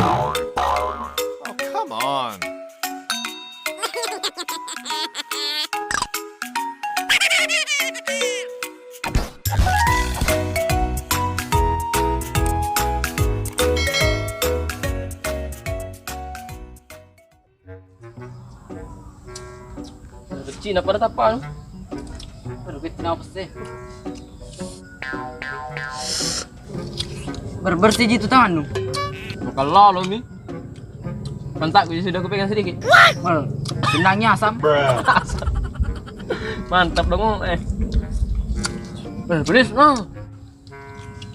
Oh, come on. Cina pada tapang. Berbit kenapa sih? Berbersih gitu tangan lu. Bukan lalu nih. Kontak gue sudah kupegang sedikit. Mal, benangnya asam. Mantap dong. Pedes no.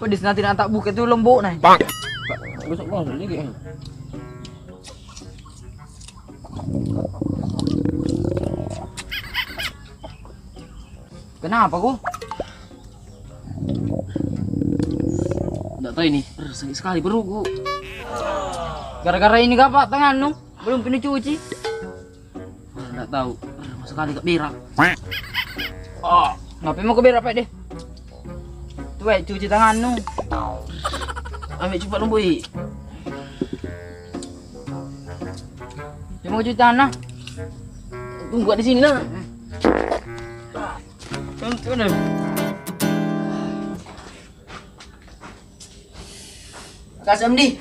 Pedis nanti tak buka itu lembut nih. Bang. Besok bang sedikit. Kenapa kok? Nggak tahu ini, sakit sekali perutku. Gara-gara ini gak pak tangan lu, belum pernah cuci. Nggak tahu, sekali gak berak. Oh, ngapain mau ke berak pak deh? Tuh cuci tangan lu. Ambil cepat lu boy. Dia mau cuci tangan nah. Tunggu di sini nah. Mana? Kasih Amdi.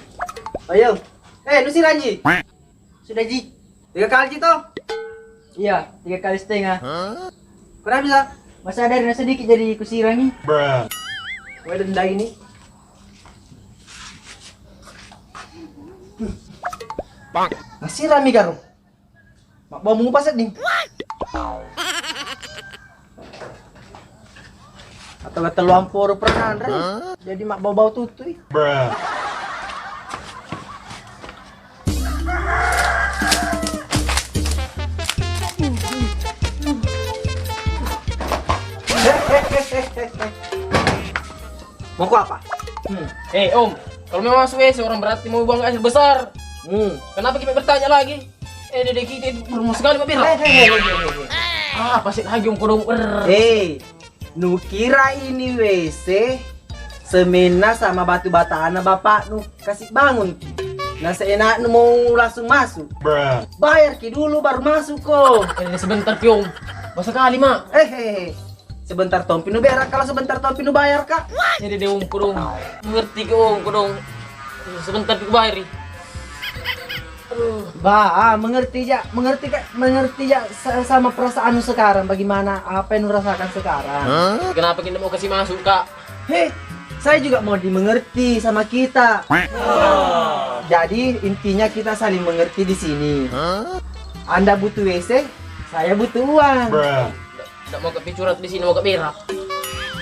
Ayo. Lu si Ranji. Sudah Ji. 3 kali Ji toh? Iya, 3 kali setengah. Kenapa bisa? Masa ada rasa sedikit jadi kusirangi. Gue denda ini. Bang. Nasi rami karo. Mak bawa mengupas nih. Kata lu amporo pernah Andre. Jadi mak bau-bau tutui. Mau ku apa? Om, kalau memang masuk WC orang berarti mau buang air besar. Kenapa kita bertanya lagi? Dedek kita itu berumur sekali Pak Bira. Apa sih lagi om kodong? Nu kira ini WC semena sama batu bata anak bapak nu kasih bangun. Nah seenak nu mau langsung masuk. Bayar ki dulu baru masuk kok. Sebentar Ki om. Masa kali mak? Sebentar tompi nu berak kalau sebentar tompi nu bayar kak. Jadi deh om kodong. Ngerti Ki om kodong. Sebentar Ki bayar. Mengerti ya sama perasaanmu sekarang bagaimana apa yang lu rasakan sekarang. Kenapa kita mau kasih masuk kak? Saya juga mau dimengerti sama kita. Jadi intinya kita saling mengerti di sini. Anda butuh WC, saya butuh uang. Tidak mau ke picurat di sini mau ke berak.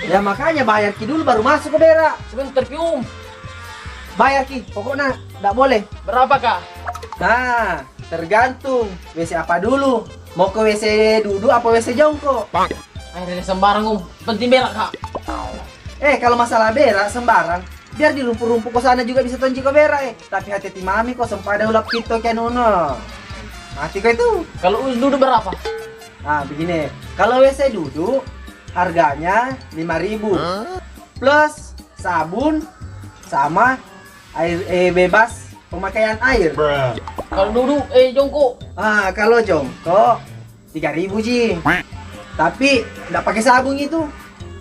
Ya makanya bayar ki dulu baru masuk ke berak. Sebentar Ki om. Bayar ki, pokoknya tidak boleh. Berapa kak? Nah, tergantung WC apa dulu. Mau ke WC duduk apa WC jongkok? Air sembarang om. Penting berak kak. Kalau masalah berak sembarang, biar di rumput-rumput kok sana juga bisa tonji ke berak Tapi hati-hati mami kok sempada ulap kita kayak nono. Mati kok itu. Kalau duduk berapa? Nah, begini. Kalau WC duduk harganya 5.000. Plus sabun sama air bebas pemakaian air. Kalau duduk jongkok. Kalau jongkok 3.000 Ji. Tapi nggak pakai sabun itu.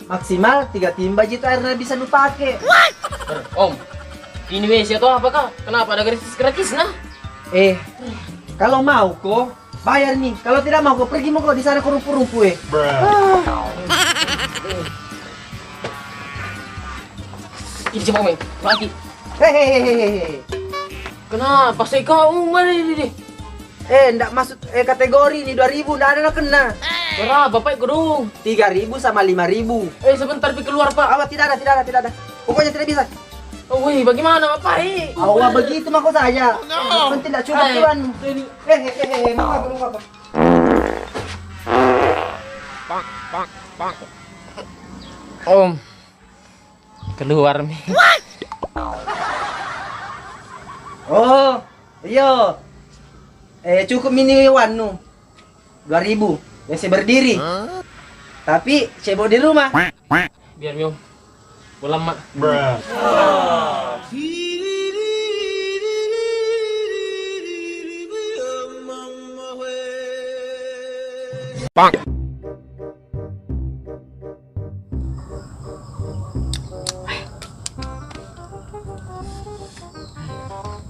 Maksimal 3 timba Ji itu airnya bisa lu pakai. Om, ini WC atau apa kak? Kenapa ada gratis nah? Kalau mau kok bayar nih. Kalau tidak mau kok pergi mau kok di sana ke rumput-rumput Ini coba main lagi. Kenapa sih kau ini? Ndak masuk kategori ini 2.000 ndak ada nak kena. Berapa Pak Gedung? 3.000 sama 5.000. Sebentar Pi keluar Pak. Awak tidak ada. Pokoknya tidak bisa. Wih, bagaimana Pak? Awak begitu mah kok saya. Penting tidak cuma tuan. Mau apa? Om. Keluar nih. Oh, iya. Cukup mini wanu 2.000 biasa berdiri. Tapi cebok di rumah. Biar Om. Pulang mak.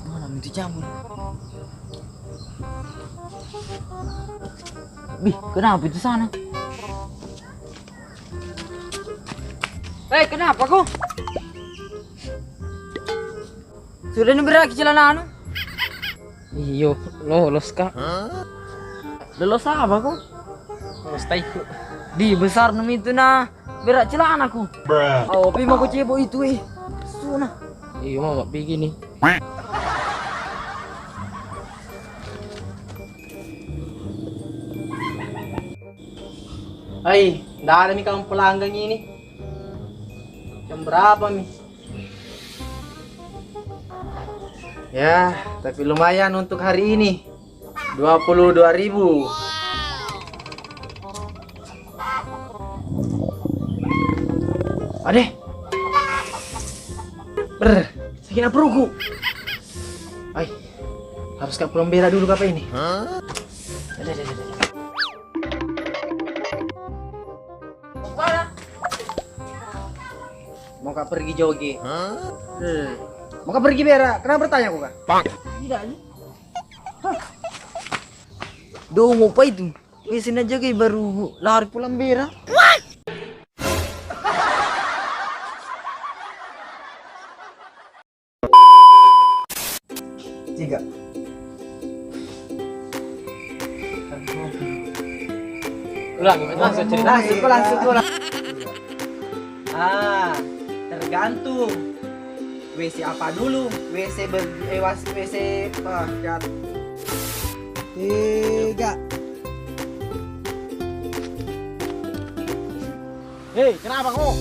Mana minta jamur? Bih, kenapa itu sana? Kenapa kok? Sudah nubrak celana anu? Iyo, lolos kak. Lolos apa kok? Lolos taiku. Di besar nemi itu na berak celana ku. Oh, pi mau cebo itu Suna. Iyo mau mak pergi nih. Hai, nggak ada nih kamu pelanggan ini. Jam berapa nih? Ya, tapi lumayan untuk hari ini. 22.000. Adeh. Sakit perutku. Ay, harus ke pulang berak dulu apa ini? Ada. Mau kak pergi jogging? Mau kak pergi berak? Kenapa bertanya kok kak? Tidak nih. Dong, apa itu? Mesin aja kayak baru lari pulang berak. Tiga. Ulang, langsung cerita. Langsung. Tergantung. WC apa dulu? WC paket. 3. Hei, kenapa kok?